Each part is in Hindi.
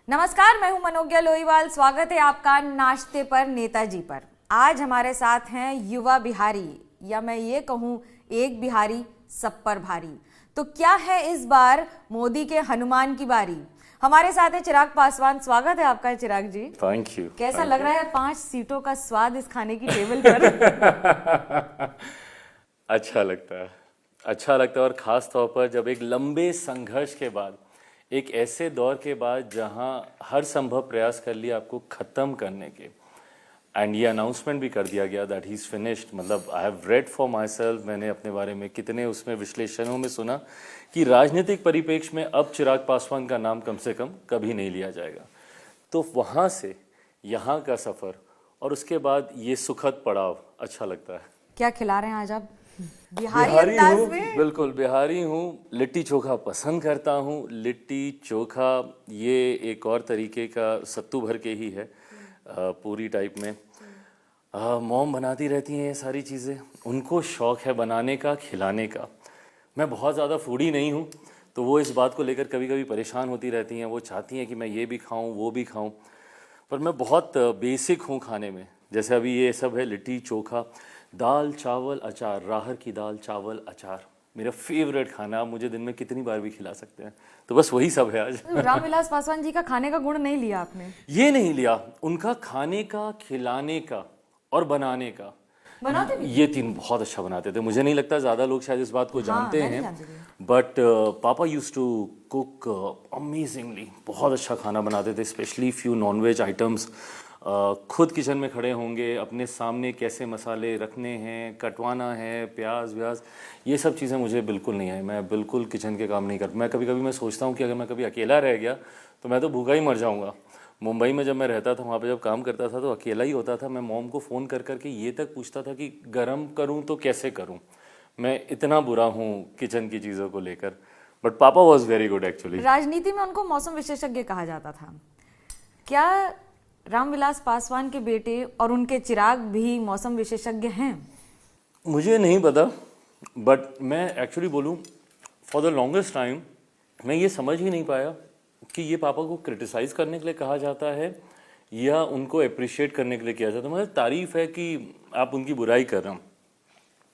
नमस्कार, मैं हूं मनोज्ञा लोहीवाल। स्वागत है आपका नाश्ते पर नेताजी पर। आज हमारे साथ हैं युवा बिहारी, या मैं ये कहूं एक बिहारी सब पर भारी। तो क्या है इस बार मोदी के हनुमान की बारी। हमारे साथ है चिराग पासवान। स्वागत है आपका चिराग जी। Thank you. कैसा लग रहा है 5 सीटों का स्वाद इस खाने की टेबल पर? अच्छा लगता है, अच्छा लगता है। और ख़ास तौर पर जब एक लंबे संघर्ष के बाद, एक ऐसे दौर के बाद जहां हर संभव प्रयास कर लिया आपको ख़त्म करने के, एंड ये अनाउंसमेंट भी कर दिया गया दैट ही इज़ फिनिश्ड। मतलब I have read for myself, मैंने अपने बारे में कितने उसमें विश्लेषणों में सुना कि राजनीतिक परिप्रेक्ष्य में अब चिराग पासवान का नाम कम से कम कभी नहीं लिया जाएगा। तो वहाँ से यहाँ का सफ़र और उसके बाद ये सुखद पड़ाव अच्छा लगता है। क्या खिला रहे हैं आज आप? बिहारी बिहारी अंदाज हूँ, में? बिल्कुल बिहारी हूँ। लिट्टी चोखा पसंद करता हूँ। लिट्टी चोखा ये एक और तरीके का सत्तू भर के ही है, पूरी टाइप में। मॉम बनाती रहती हैं ये सारी चीज़ें, उनको शौक़ है बनाने का, खिलाने का। मैं बहुत ज़्यादा फूडी नहीं हूँ, तो वो इस बात को लेकर कभी कभी परेशान होती रहती हैं। वो चाहती हैं कि मैं ये भी खाऊँ वो भी खाऊँ, पर मैं बहुत बेसिक हूँ खाने में। जैसे अभी ये सब है लिट्टी चोखा, दाल चावल अचार, राहर की दाल चावल अचार मेरा फेवरेट खाना। आप मुझे दिन में कितनी बार भी खिला सकते हैं। तो बस वही सब है आज। रामविलास पासवान जी का खाने का गुण नहीं लिया आपने? ये नहीं लिया, उनका खाने का, खिलाने का और बनाने का। बनाते भी? ये तीन बहुत अच्छा बनाते थे। मुझे नहीं लगता ज़्यादा लोग शायद इस बात को जानते मैं नहीं हैं, जानती थी। बट पापा यूज टू कुक अमेजिंगली। बहुत अच्छा खाना बनाते थे, स्पेशली फ्यू नॉनवेज आइटम्स। खुद किचन में खड़े होंगे, अपने सामने कैसे मसाले रखने हैं, कटवाना है, प्याज व्याज, ये सब चीज़ें मुझे बिल्कुल नहीं आई। मैं बिल्कुल किचन के काम नहीं करता। मैं कभी कभी मैं सोचता हूँ कि अगर मैं कभी अकेला रह गया तो मैं तो भूखा ही मर जाऊँगा। मुंबई में जब मैं रहता था, वहाँ पे जब काम करता था तो अकेला ही होता था। मैं मॉम को फ़ोन कर करके ये तक पूछता था कि गरम करूँ तो कैसे करूँ। मैं इतना बुरा हूँ किचन की चीज़ों को लेकर। बट पापा वॉज वेरी गुड एक्चुअली। राजनीति में उनको मौसम विशेषज्ञ कहा जाता था। क्या रामविलास पासवान के बेटे और उनके चिराग भी मौसम विशेषज्ञ हैं? मुझे नहीं पता, बट मैं एक्चुअली बोलूँ, फॉर द लॉन्गेस्ट टाइम मैं ये समझ ही नहीं पाया कि ये पापा को क्रिटिसाइज़ करने के लिए कहा जाता है या उनको अप्रिशिएट करने के लिए किया जाता है। मतलब तारीफ़ है कि आप उनकी बुराई कर रहे हो।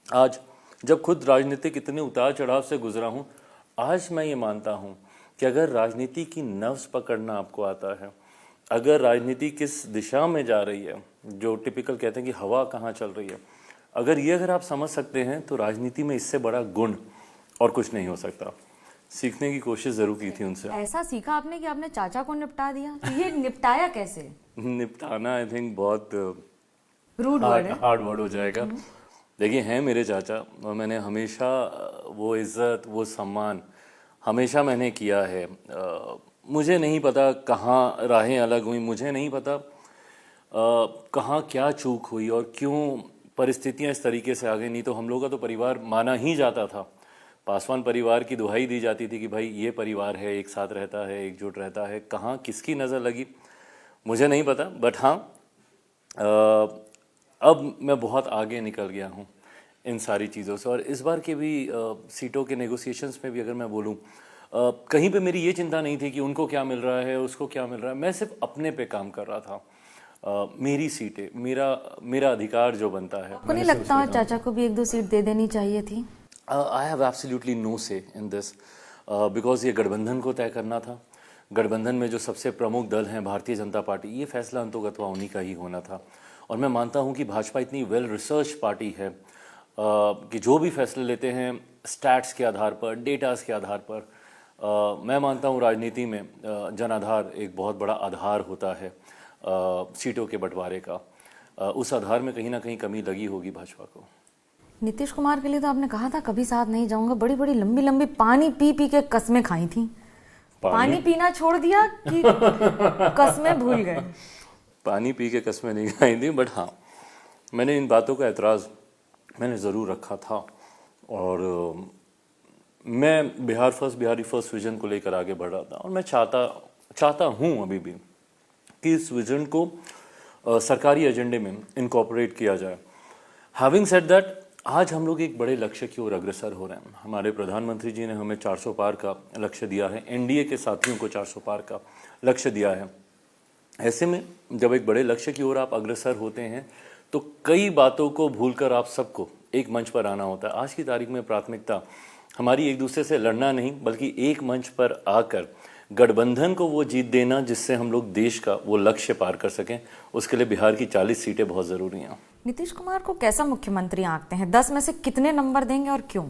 आज जब खुद राजनीतिक इतने उतार चढ़ाव से गुजरा हूँ, आज मैं ये मानता हूँ कि अगर राजनीति की नब्ज़ पकड़ना आपको आता है, अगर राजनीति किस दिशा में जा रही है, जो टिपिकल कहते हैं कि हवा कहाँ चल रही है, अगर आप समझ सकते हैं तो राजनीति में इससे बड़ा गुण और कुछ नहीं हो सकता। सीखने की कोशिश ज़रूर की थी उनसे। ऐसा सीखा आपने कि आपने चाचा को निपटा दिया? तो ये निपटाया कैसे? निपटाना आई थिंक बहुत रूड वर्ड है। हार्ड वर्ड हो जाएगा। देखिए, हैं मेरे चाचा और मैंने हमेशा वो इज़्ज़त, वो सम्मान हमेशा मैंने किया है। मुझे नहीं पता कहाँ राहें अलग हुई, मुझे नहीं पता कहाँ क्या चूक हुई और क्यों परिस्थितियाँ इस तरीके से आ गई। नहीं तो हम लोगों का तो परिवार माना ही जाता था। पासवान परिवार की दुहाई दी जाती थी कि भाई ये परिवार है, एक साथ रहता है, एकजुट रहता है। कहाँ किसकी नज़र लगी मुझे नहीं पता, बट हाँ, अब मैं बहुत आगे निकल गया हूँ इन सारी चीज़ों से। और इस बार के भी सीटों के नेगोशिएशंस में भी अगर मैं बोलूँ, कहीं पे मेरी ये चिंता नहीं थी कि उनको क्या मिल रहा है, उसको क्या मिल रहा है। मैं सिर्फ अपने पे काम कर रहा था। मेरी सीटें, मेरा अधिकार जो बनता है। आपको नहीं लगता चाचा को भी 1-2 सीट दे देनी चाहिए थी? आई हैव एब्सोल्युटली नो से इन दिस, बिकॉज ये गठबंधन को तय करना था। गठबंधन में जो सबसे प्रमुख दल हैं भारतीय जनता पार्टी, ये फैसला अंतोगत्वा उन्हीं का ही होना था। और मैं मानता हूँ कि भाजपा इतनी वेल रिसर्च पार्टी है कि जो भी फैसले लेते हैं स्टैट्स के आधार पर, डेटास के आधार पर। मैं मानता हूँ राजनीति में जनाधार एक बहुत बड़ा आधार होता है सीटों के बंटवारे का। उस आधार में कहीं ना कहीं कमी लगी होगी भाजपा को। नीतीश कुमार के लिए तो आपने कहा था कभी साथ नहीं जाऊंगा। बड़ी बड़ी लंबी लंबी पानी पी पी के कस्में खाई थी। पानी पीना छोड़ दिया कि कस्में भूल गए? पानी पी के कस्में नहीं खाई थी, बट हाँ, मैंने इन बातों का एतराज़ मैंने ज़रूर रखा था। और मैं बिहारी फर्स्ट विजन को लेकर आगे बढ़ रहा था। और मैं चाहता हूँ अभी भी कि इस विजन को सरकारी एजेंडे में इनकॉर्पोरेट किया जाए। हैविंग सेड दैट, आज हम लोग एक बड़े लक्ष्य की ओर अग्रसर हो रहे हैं। हमारे प्रधानमंत्री जी ने हमें 400 पार का लक्ष्य दिया है, एनडीए के साथियों को 400 पार का लक्ष्य दिया है। ऐसे में जब एक बड़े लक्ष्य की ओर आप अग्रसर होते हैं तो कई बातों को भूलकर आप सबको एक मंच पर आना होता है। आज की तारीख में प्राथमिकता हमारी एक दूसरे से लड़ना नहीं, बल्कि एक मंच पर आकर गठबंधन को वो जीत देना जिससे हम लोग देश का वो लक्ष्य पार कर सकें। उसके लिए बिहार की 40 सीटें बहुत ज़रूरी हैं। नीतीश कुमार को कैसा मुख्यमंत्री आंकते हैं? 10 में से कितने नंबर देंगे और क्यों?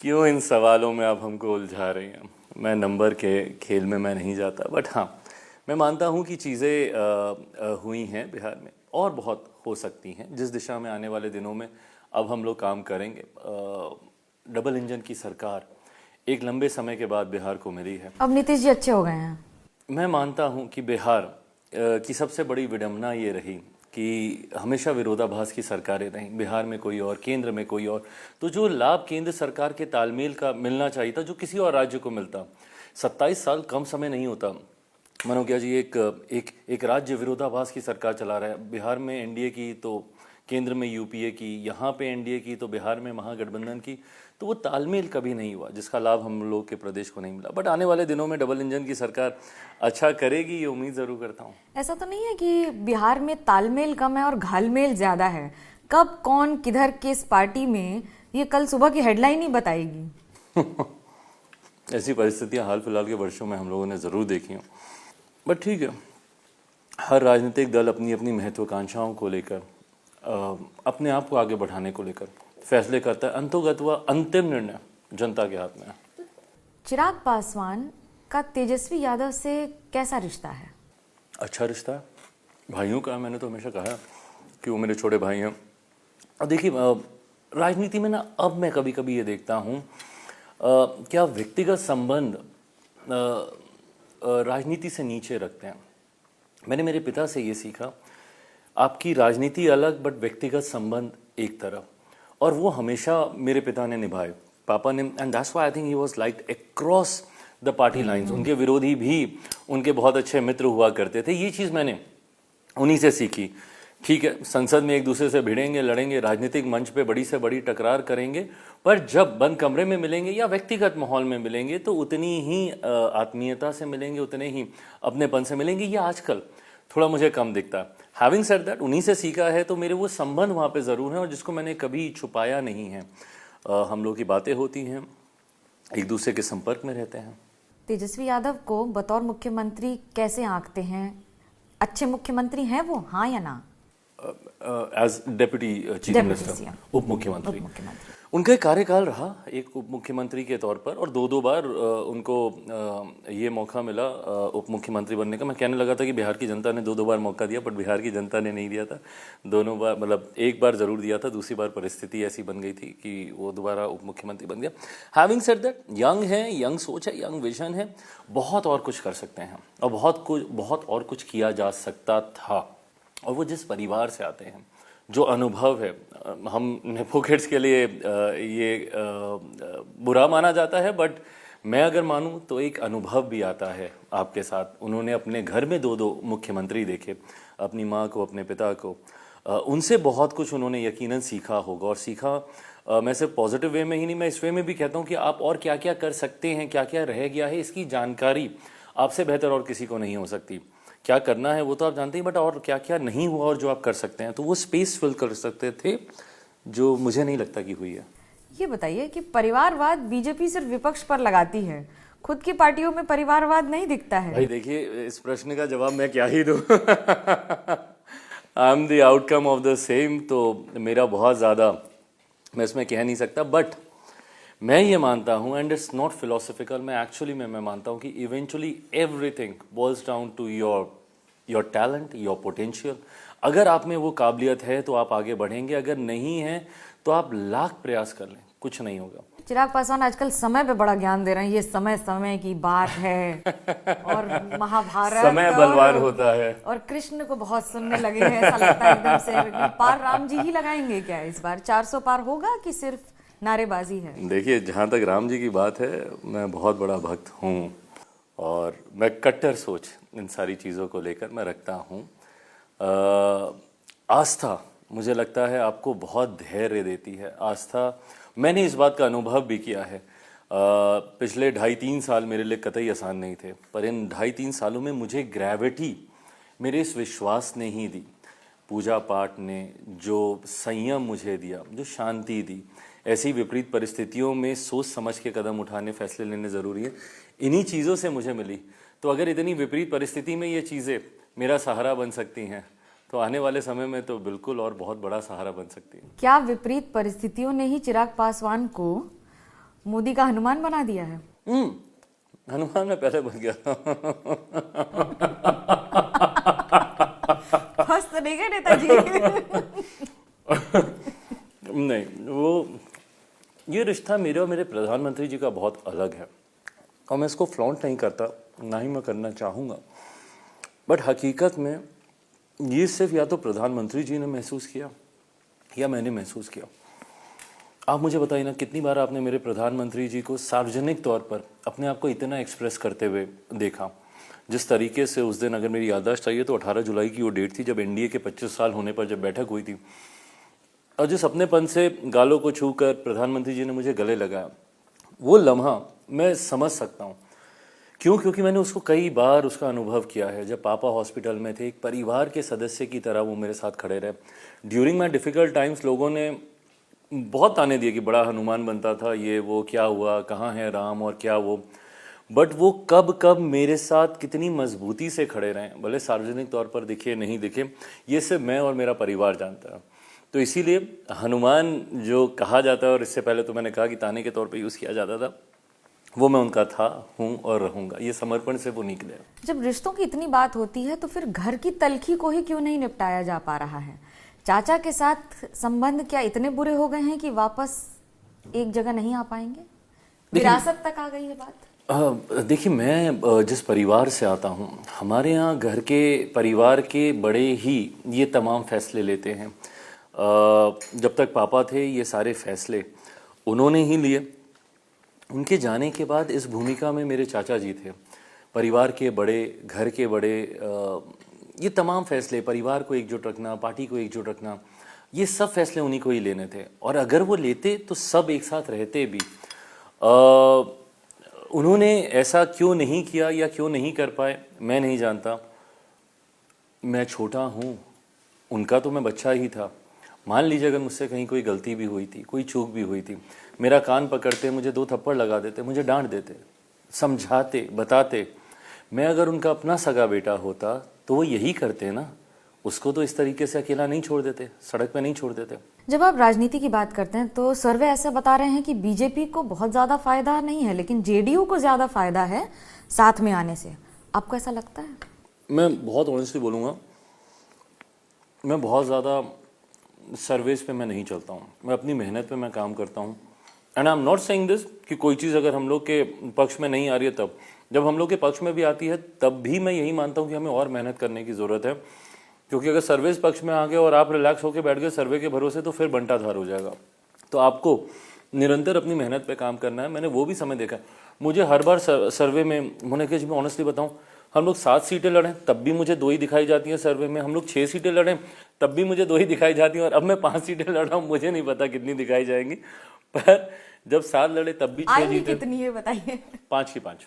क्यों इन सवालों में आप हमको उलझा रही हैं? मैं नंबर के खेल में मैं नहीं जाता, बट हाँ, मैं मानता हूँ कि चीज़ें हुई हैं बिहार में और बहुत हो सकती हैं, जिस दिशा में आने वाले दिनों में अब हम लोग काम करेंगे। डबल इंजन की सरकार एक लंबे समय के बाद बिहार को मिली है। अब नीतीश जी अच्छे हो गए हैं। मैं मानता हूं कि बिहार की सबसे बड़ी विडंबना ये रही कि हमेशा विरोधाभास की सरकारें रहीं, बिहार में कोई और, केंद्र में कोई और। तो जो लाभ केंद्र सरकार के तालमेल का मिलना चाहिए था, जो किसी और राज्य को मिलता, 27 साल कम समय नहीं होता। मनोज्ञा जी, एक राज्य विरोधाभास की सरकार चला रहा है। बिहार में एनडीए की तो केंद्र में यूपीए की, यहाँ पे एनडीए की तो बिहार में महागठबंधन की। तो वो तालमेल कभी नहीं हुआ जिसका लाभ हम लोग के प्रदेश को नहीं मिला। बट आने वाले दिनों में डबल इंजन की सरकार अच्छा करेगी, ये उम्मीद ज़रूर करता हूँ। ऐसा तो नहीं है कि बिहार में तालमेल कम है और घालमेल ज़्यादा है? कब कौन किधर किस पार्टी में, ये कल सुबह की हेडलाइन ही बताएगी। ऐसी परिस्थितियाँ हाल फिलहाल के वर्षों में हम लोगों ने ज़रूर देखी हैं। बट ठीक है, हर राजनीतिक दल अपनी अपनी महत्वाकांक्षाओं को लेकर, अपने आप को आगे बढ़ाने को लेकर फैसले करता है। अंतोगत वह अंतिम निर्णय जनता के हाथ में है। चिराग पासवान का तेजस्वी यादव से कैसा रिश्ता है? अच्छा रिश्ता है, भाइयों का। मैंने तो हमेशा कहा कि वो मेरे छोटे भाई हैं। और देखिए, राजनीति में ना अब मैं कभी कभी ये देखता हूँ क्या व्यक्तिगत संबंध राजनीति से नीचे रखते हैं। मैंने मेरे पिता से ये सीखा, आपकी राजनीति अलग बट व्यक्तिगत संबंध एक तरफ, और वो हमेशा मेरे पिता ने निभाए, पापा ने। And that's why I think he was liked across the party lines. उनके विरोधी भी उनके बहुत अच्छे मित्र हुआ करते थे। ये चीज़ मैंने उन्हीं से सीखी। ठीक है, संसद में एक दूसरे से भिड़ेंगे, लड़ेंगे, राजनीतिक मंच पे बड़ी से बड़ी टकरार करेंगे, पर जब बंद कमरे में मिलेंगे या व्यक्तिगत माहौल में मिलेंगे तो उतनी ही आत्मीयता से मिलेंगे, उतने ही अपनेपन से मिलेंगे। ये आजकल थोड़ा मुझे कम दिखता है। हैविंग सेड दैट, उन्हीं से सीखा है, तो मेरे वो संबंध वहाँ पे ज़रूर हैं और जिसको मैंने कभी छुपाया नहीं है। हम लोग की बातें होती हैं, एक दूसरे के संपर्क में रहते हैं। तेजस्वी यादव को बतौर मुख्यमंत्री कैसे आंकते हैं? अच्छे मुख्यमंत्री हैं वो, हाँ या ना? एज डेप्यूटी चीफ मिनिस्टर, उप मुख्यमंत्री, उनका एक कार्यकाल रहा एक उप मुख्यमंत्री के तौर पर, और दो बार उनको ये मौका मिला उप मुख्यमंत्री बनने का। मैं कहने लगा था कि बिहार की जनता ने दो बार मौका दिया, बट बिहार की जनता ने नहीं दिया था। दोनों बार, मतलब एक बार ज़रूर दिया था, दूसरी बार परिस्थिति ऐसी बन गई थी कि वो दोबारा उप मुख्यमंत्री बन गया। हैविंग सेड दैट, यंग है, यंग सोच है, यंग विजन है, बहुत और कुछ कर सकते हैं और बहुत और कुछ किया जा सकता था। और वो जिस परिवार से आते हैं, जो अनुभव है, हम नेपो किड्स के लिए ये बुरा माना जाता है, बट मैं अगर मानूं तो एक अनुभव भी आता है आपके साथ। उन्होंने अपने घर में दो मुख्यमंत्री देखे, अपनी माँ को, अपने पिता को, उनसे बहुत कुछ उन्होंने यकीनन सीखा होगा। और सीखा मैं सिर्फ पॉजिटिव वे में ही नहीं, मैं इस वे में भी कहता हूँ कि आप और क्या क्या कर सकते हैं, क्या क्या रह गया है, इसकी जानकारी आपसे बेहतर और किसी को नहीं हो सकती। क्या करना है वो तो आप जानते ही, बट और क्या क्या नहीं हुआ और जो आप कर सकते हैं, तो वो स्पेस फिल कर सकते थे, जो मुझे नहीं लगता कि हुई है। ये बताइए कि परिवारवाद बीजेपी सिर्फ विपक्ष पर लगाती है, खुद की पार्टियों में परिवारवाद नहीं दिखता है। भाई देखिए, इस प्रश्न का जवाब मैं क्या ही दूं। I am the outcome of the same, तो मेरा बहुत ज़्यादा मैं इसमें कह नहीं सकता। बट मैं ये मानता हूँ, एंड इट्स नॉट फिलोसफिकल, मैं एक्चुअली मैं मानता हूँ कि eventually everything boils down to your talent, your potential. अगर आप में वो काबिलियत है तो आप आगे बढ़ेंगे, अगर नहीं है तो आप लाख प्रयास कर लें, कुछ नहीं होगा। चिराग पासवान आजकल समय पे बड़ा ज्ञान दे रहे हैं, ये समय की बात है और महाभारत, समय बलवान होता है, और कृष्ण को बहुत सुनने लगे हैं, ऐसा लगता है एकदम से। पार राम जी ही लगाएंगे क्या इस बार? 400 पार होगा कि सिर्फ नारेबाजी है? देखिए, जहाँ तक राम जी की बात है, मैं बहुत बड़ा भक्त हूँ और मैं कट्टर सोच इन सारी चीज़ों को लेकर मैं रखता हूँ। आस्था मुझे लगता है आपको बहुत धैर्य देती है। आस्था, मैंने इस बात का अनुभव भी किया है। पिछले 2.5-3 साल मेरे लिए कतई आसान नहीं थे, पर इन 2.5-3 सालों में मुझे ग्रेविटी मेरे इस विश्वास ने ही दी। पूजा पाठ ने जो संयम मुझे दिया, जो शांति दी, ऐसी विपरीत परिस्थितियों में सोच समझ के कदम उठाने, फैसले लेने ज़रूरी है, इन्हीं चीज़ों से मुझे मिली। तो अगर इतनी विपरीत परिस्थिति में ये चीज़ें मेरा सहारा बन सकती हैं, तो आने वाले समय में तो बिल्कुल और बहुत बड़ा सहारा बन सकती है। क्या विपरीत परिस्थितियों ने ही चिराग पासवान को मोदी का हनुमान बना दिया है? हनुमान में पहले बन गया। फंस तो नहीं गए नेताजी? नहीं, वो ये रिश्ता मेरे और मेरे प्रधानमंत्री जी का बहुत अलग है और मैं इसको फ्लॉन्ट नहीं करता, ना ही मैं करना चाहूँगा। बट हकीकत में ये सिर्फ या तो प्रधानमंत्री जी ने महसूस किया या मैंने महसूस किया। आप मुझे बताइए ना, कितनी बार आपने मेरे प्रधानमंत्री जी को सार्वजनिक तौर पर अपने आप को इतना एक्सप्रेस करते हुए देखा। जिस तरीके से उस दिन, अगर मेरी याददाश्त चाहिए तो 18 जुलाई की वो डेट थी जब एनडीए के 25 साल होने पर जब बैठक हुई थी, और जिस अपनेपन से गालों को छूकर प्रधानमंत्री जी ने मुझे गले लगाया, वो लम्हा मैं समझ सकता हूँ। क्यों? क्योंकि मैंने उसको कई बार उसका अनुभव किया है। जब पापा हॉस्पिटल में थे, एक परिवार के सदस्य की तरह वो मेरे साथ खड़े रहे। ड्यूरिंग माई डिफ़िकल्ट टाइम्स लोगों ने बहुत ताने दिए कि बड़ा हनुमान बनता था, ये वो, क्या हुआ, कहाँ है राम और क्या वो। बट वो कब कब मेरे साथ कितनी मजबूती से खड़े रहे, भले सार्वजनिक तौर पर दिखे नहीं दिखे, ये सिर्फ मैं और मेरा परिवार जानता है। तो इसीलिए हनुमान जो कहा जाता है, और इससे पहले तो मैंने कहा कि ताने के तौर पे यूज़ किया जाता था, वो मैं उनका था, हूँ और रहूँगा। ये समर्पण से वो निकले। जब रिश्तों की इतनी बात होती है तो फिर घर की तलखी को ही क्यों नहीं निपटाया जा पा रहा है? चाचा के साथ संबंध क्या इतने बुरे हो गए हैं कि वापस एक जगह नहीं आ पाएंगे? विरासत तक आ गई है बात? देखिए, मैं जिस परिवार से आता हूँ, हमारे यहाँ घर के परिवार के बड़े ही ये तमाम फैसले लेते हैं। जब तक पापा थे, ये सारे फैसले उन्होंने ही लिए। उनके जाने के बाद इस भूमिका में मेरे चाचा जी थे। परिवार के बड़े, घर के बड़े, ये तमाम फैसले, परिवार को एकजुट रखना, पार्टी को एकजुट रखना, ये सब फैसले उन्हीं को ही लेने थे। और अगर वो लेते तो सब एक साथ रहते भी। उन्होंने ऐसा क्यों नहीं किया या क्यों नहीं कर पाए, मैं नहीं जानता। मैं छोटा हूँ, उनका तो मैं बच्चा ही था। मान लीजिए अगर मुझसे कहीं कोई गलती भी हुई थी, कोई चूक भी हुई थी, मेरा कान पकड़ते, मुझे 2 थप्पड़ लगा देते, मुझे डांट देते, समझाते, बताते। मैं अगर उनका अपना सगा बेटा होता तो वो यही करते ना, उसको तो इस तरीके से अकेला नहीं छोड़ देते, सड़क पे नहीं छोड़ देते। जब आप राजनीति की बात करते हैं तो सर्वे ऐसा बता रहे हैं कि बीजेपी को बहुत ज्यादा फायदा नहीं है, लेकिन जेडीयू को ज्यादा फायदा है साथ में आने से। आपको ऐसा लगता है? मैं बहुत ऑनेस्टली बोलूँगा, मैं बहुत ज़्यादा सर्वेस पे मैं नहीं चलता हूँ। मैं अपनी मेहनत पे मैं काम करता हूँ। And I am not saying this कि कोई चीज़ अगर हम लोग के पक्ष में नहीं आ रही है तब, जब हम लोग के पक्ष में भी आती है तब भी मैं यही मानता हूँ कि हमें और मेहनत करने की ज़रूरत है। क्योंकि अगर सर्विस पक्ष में आ गए और आप रिलैक्स होकर बैठ गए सर्वे के भरोसे, तो फिर बंटाधार हो जाएगा। तो आपको निरंतर अपनी मेहनत पे काम करना है। मैंने वो भी समय देखा। मुझे हर बार सर्वे में, मैंने कहा जी मैं ऑनेस्टली बताऊँ, हम लोग 7 सीटें लड़ें तब भी मुझे 2 ही दिखाई जाती हैं सर्वे में। हम लोग 6 सीटें लड़ें तब भी मुझे 2 ही दिखाई जाती हैं। और अब मैं 5 सीटें लड़ रहा हूँ, मुझे नहीं पता कितनी दिखाई जाएंगी, पर जब 7 लड़े तब भी 6 जीते। कितनी है बताइए? 5 की 5।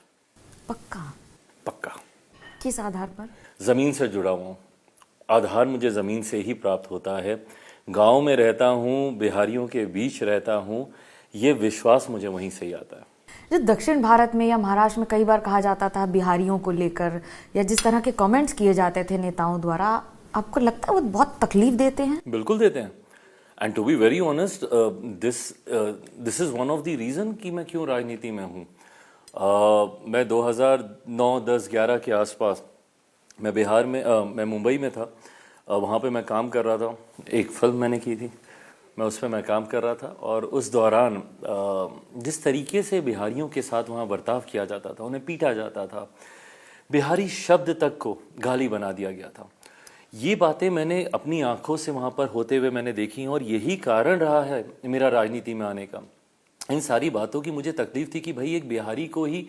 पक्का? पक्का। किस आधार पर? ज़मीन से जुड़ा हुआ हूँ। आधार मुझे ज़मीन से ही प्राप्त होता है। गांव में रहता हूँ, बिहारियों के बीच रहता हूँ, ये विश्वास मुझे वहीं से ही आता है। जो दक्षिण भारत में या महाराष्ट्र में कई बार कहा जाता था बिहारियों को लेकर, या जिस तरह के कमेंट्स किए जाते थे नेताओं द्वारा, आपको लगता है वो बहुत तकलीफ देते हैं? बिल्कुल देते हैं। And to be very honest, this is one of the reason कि मैं क्यों राजनीति में हूँ। मैं 2009, 10, 11 के आसपास मैं बिहार में, मैं मुंबई में था। वहाँ पे मैं काम कर रहा था। एक फिल्म मैंने की थी, मैं उस पर मैं काम कर रहा था। और उस दौरान जिस तरीके से बिहारियों के साथ वहाँ बर्ताव किया जाता था, उन्हें पीटा जाता था, बिहारी शब्द तक को गाली बना दिया गया था। ये बातें मैंने अपनी आंखों से वहाँ पर होते हुए मैंने देखी, और यही कारण रहा है मेरा राजनीति में आने का। इन सारी बातों की मुझे तकलीफ थी कि भाई एक बिहारी को ही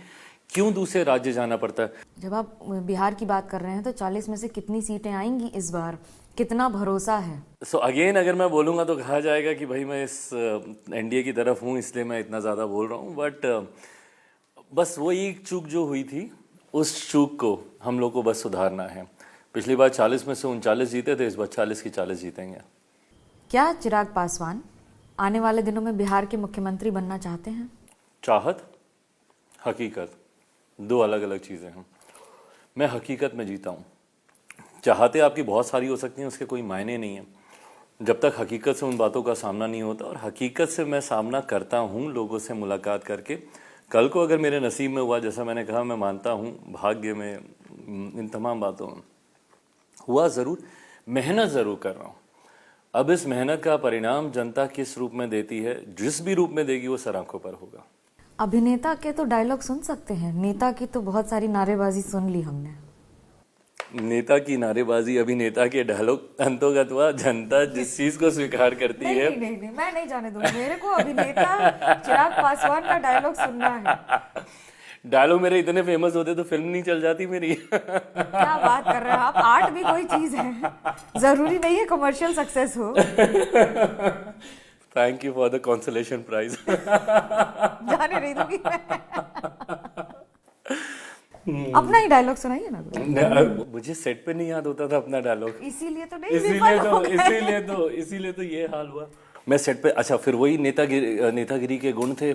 क्यों दूसरे राज्य जाना पड़ता है? जब आप बिहार की बात कर रहे हैं तो 40 में से कितनी सीटें आएंगी इस बार, कितना भरोसा है? सो अगेन अगर मैं बोलूँगा तो कहा जाएगा कि भाई मैं इस एनडीए की तरफ हूँ इसलिए मैं इतना ज़्यादा बोल रहा हूँ, बट बस वो एक चूक जो हुई थी उस चूक को हम लोग को बस सुधारना है। पिछली बार 40 में से 39 जीते थे, इस बार 40 की 40 जीतेंगे। क्या चिराग पासवान आने वाले दिनों में बिहार के मुख्यमंत्री बनना चाहते हैं? चाहत, हकीकत, दो अलग अलग चीज़ें हैं। मैं हकीकत में जीता हूँ। चाहते आपकी बहुत सारी हो सकती हैं, उसके कोई मायने नहीं है जब तक हकीकत से उन बातों का सामना नहीं होता। और हकीकत से मैं सामना करता हूँ लोगों से मुलाकात करके। कल को अगर मेरे नसीब में हुआ, जैसा मैंने कहा, मैं मानता हूँ भाग्य में, इन तमाम बातों में हुआ ज़रूर, मेहनत ज़रूर कर रहा हूँ। अब इस मेहनत का परिणाम जनता किस रूप में देती है, जिस भी रूप में देगी वो सर आंखों पर होगा। अभिनेता के तो डायलॉग सुन सकते हैं, नेता की तो बहुत सारी नारेबाजी सुन ली हमने। नेता की नारेबाजी, अभिनेता के डायलॉग अंतोगत हुआ, जनता जिस चीज को स्वीकार करती नहीं, है। नहीं, मैं नहीं जाने दूंगी। मेरे को अभिनेता चिराग पासवान का डायलॉग सुनना है। डायलॉग मेरे इतने फेमस होते तो फिल्म नहीं चल जाती मेरी। क्या बात कर रहे हैं आप? आर्ट भी कोई चीज है, जरूरी नहीं है कमर्शियल सक्सेस हो। Thank you for the consolation prize. जाने नहीं दूंगी मैं। अपना ही डायलॉग सुनाइए ना। मुझे सेट पे नहीं याद होता था अपना डायलॉग, इसीलिए तो नहीं, इसीलिए तो ये हाल हुआ। मैं सेट पे, अच्छा फिर वही नेतागिरी के गुण थे।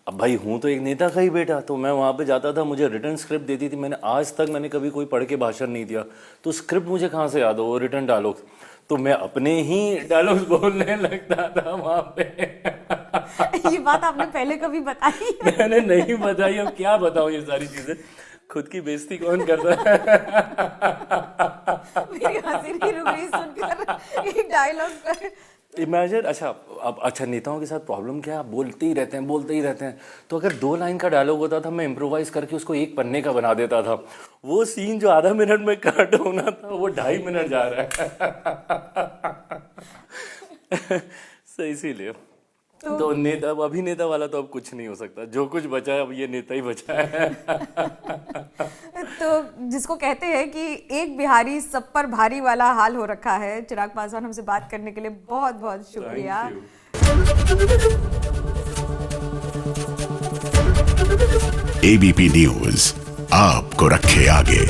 अब भाई हूँ तो एक नेता का ही बेटा, तो मैं वहाँ पे जाता था, मुझे रिटर्न स्क्रिप्ट देती थी। मैंने आज तक कभी कोई पढ़ के भाषण नहीं दिया, तो स्क्रिप्ट मुझे कहाँ से याद हो, वो रिटर्न डायलॉग, तो मैं अपने ही डायलॉग्स बोलने लगता था वहाँ पे। ये बात आपने पहले कभी बताई? मैंने नहीं बताई, अब क्या बताऊँ ये सारी चीजें, खुद की बेइज्जती कौन करता है। मेरी हंसी नहीं रुक रही सुनकर एक डायलॉग। इमेजिन, अच्छा नेताओं के साथ प्रॉब्लम क्या है, आप बोलते ही रहते हैं। तो अगर 2 लाइन का डायलॉग होता था, मैं इम्प्रोवाइज करके उसको 1 पन्ने का बना देता था। वो सीन जो आधा मिनट में कट होना था, वो 2.5 मिनट जा रहा है। सही, इसीलिए तो नेता, अब अभिनेता वाला तो अब कुछ नहीं हो सकता। जो कुछ बचा है अब ये नेता ही बचा है। तो जिसको कहते हैं कि एक बिहारी सब पर भारी वाला हाल हो रखा है। चिराग पासवान, हमसे बात करने के लिए बहुत बहुत शुक्रिया। एबीपी न्यूज आपको रखे आगे।